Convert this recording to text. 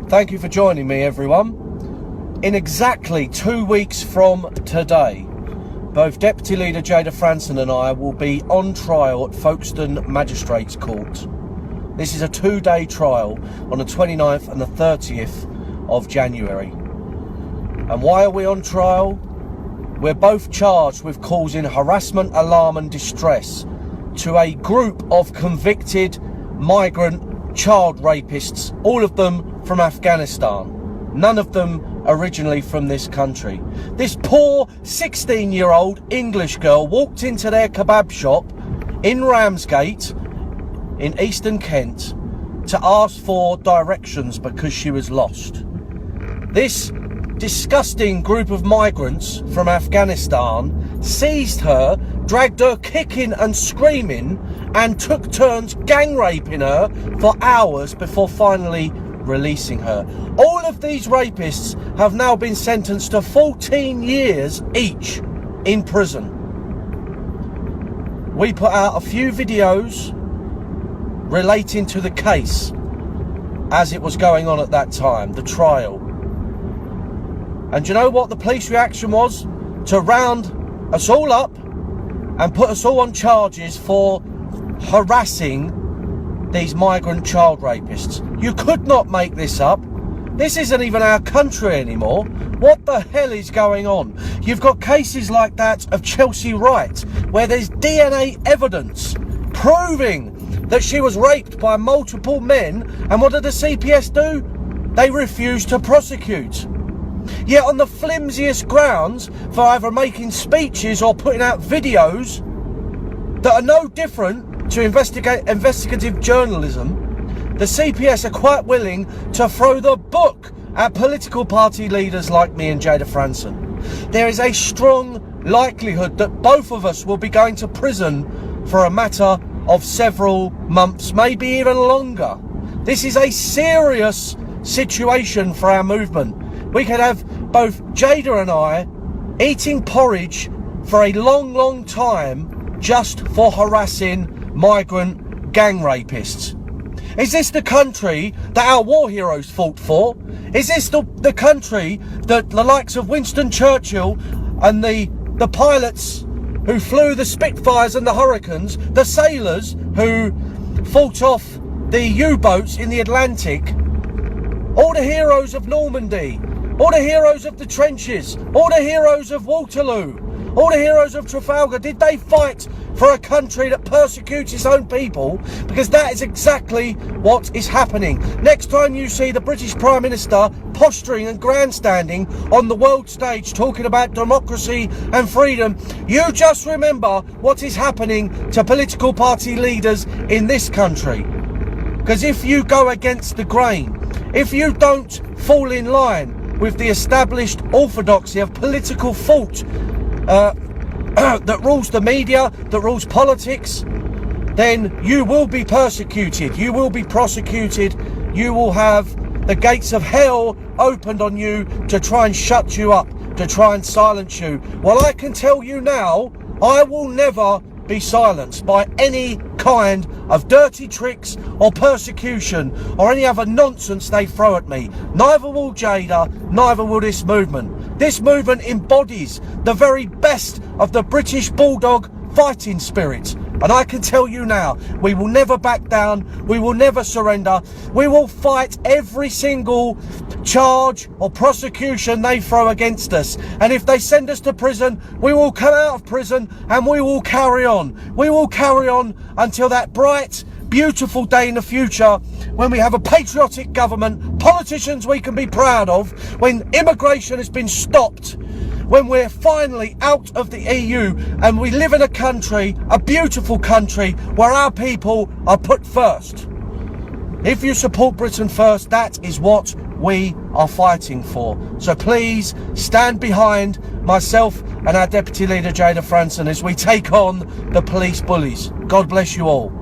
Thank you for joining me, everyone. In exactly 2 weeks from today, both Deputy Leader Jada Franson and I will be on trial at Folkestone Magistrates Court. This is a 2-day trial on the 29th and the 30th of January. And why are we on trial? We're both charged with causing harassment, alarm and distress to a group of convicted migrant child rapists, all of them from Afghanistan, none of them originally from this country. This poor 16-year-old English girl walked into their kebab shop in Ramsgate in Eastern Kent to ask for directions because she was lost. This disgusting group of migrants from Afghanistan seized her, dragged her kicking and screaming, and took turns gang raping her for hours before finally releasing her. All of these rapists have now been sentenced to 14 years each in prison. We put out a few videos relating to the case as it was going on at that time, the trial. And do you know what the police reaction was? To round us all up and put us all on charges for harassing these migrant child rapists. You could not make this up. This isn't even our country anymore. What the hell is going on? You've got cases like that of Chelsea Wright, where there's DNA evidence proving that she was raped by multiple men, and what did the CPS do? They refused to prosecute. Yet on the flimsiest grounds for either making speeches or putting out videos that are no different to investigative journalism, the CPS are quite willing to throw the book at political party leaders like me and Jada Franson. There is a strong likelihood that both of us will be going to prison for a matter of several months, maybe even longer. This is a serious situation for our movement. We could have both Jada and I eating porridge for a long, long time just for harassing migrant gang rapists. Is this the country that our war heroes fought for? Is this the country that the likes of Winston Churchill and the pilots who flew the Spitfires and the Hurricanes, the sailors who fought off the U-boats in the Atlantic, all the heroes of Normandy, all the heroes of the trenches, all the heroes of Waterloo, all the heroes of Trafalgar, did they fight for a country that persecutes its own people? Because that is exactly what is happening. Next time you see the British Prime Minister posturing and grandstanding on the world stage talking about democracy and freedom, you just remember what is happening to political party leaders in this country. Because if you go against the grain, if you don't fall in line with the established orthodoxy of political thought that rules the media, that rules politics, then you will be persecuted, you will be prosecuted, you will have the gates of hell opened on you to try and shut you up, to try and silence you. Well, I can tell you now, I will never be silenced by any kind of dirty tricks or persecution or any other nonsense they throw at me. Neither will Jada, neither will this movement. This movement embodies the very best of the British Bulldog fighting spirit. And I can tell you now, we will never back down, we will never surrender, we will fight every single charge or prosecution they throw against us. And if they send us to prison, we will come out of prison and we will carry on. We will carry on until that bright, beautiful day in the future when we have a patriotic government, politicians we can be proud of, when immigration has been stopped, when we're finally out of the EU and we live in a country, a beautiful country, where our people are put first. If you support Britain first, that is what we are fighting for. So please stand behind myself and our Deputy Leader Jada Franson as we take on the police bullies. God bless you all.